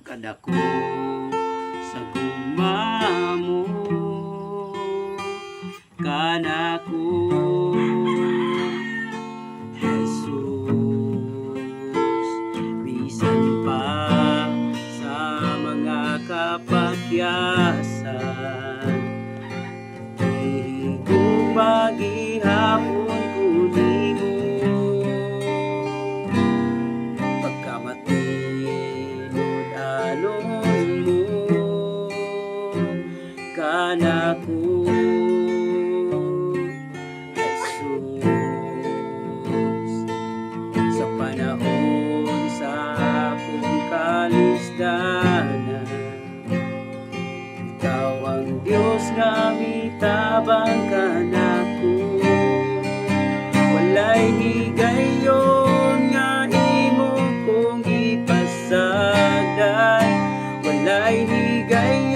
kadako sa gugma mo kanako Jesus. Bisan pa sa mga kapagyasan, higugma gihapon ko nimo. Pagkamatinod alon mo kanako Jesus. Sa panahon sa akong kalisdanan, ikaw ang Diyos nga mitabang kanako. Walay higayon nga imo kong ipasagdan, walay higayon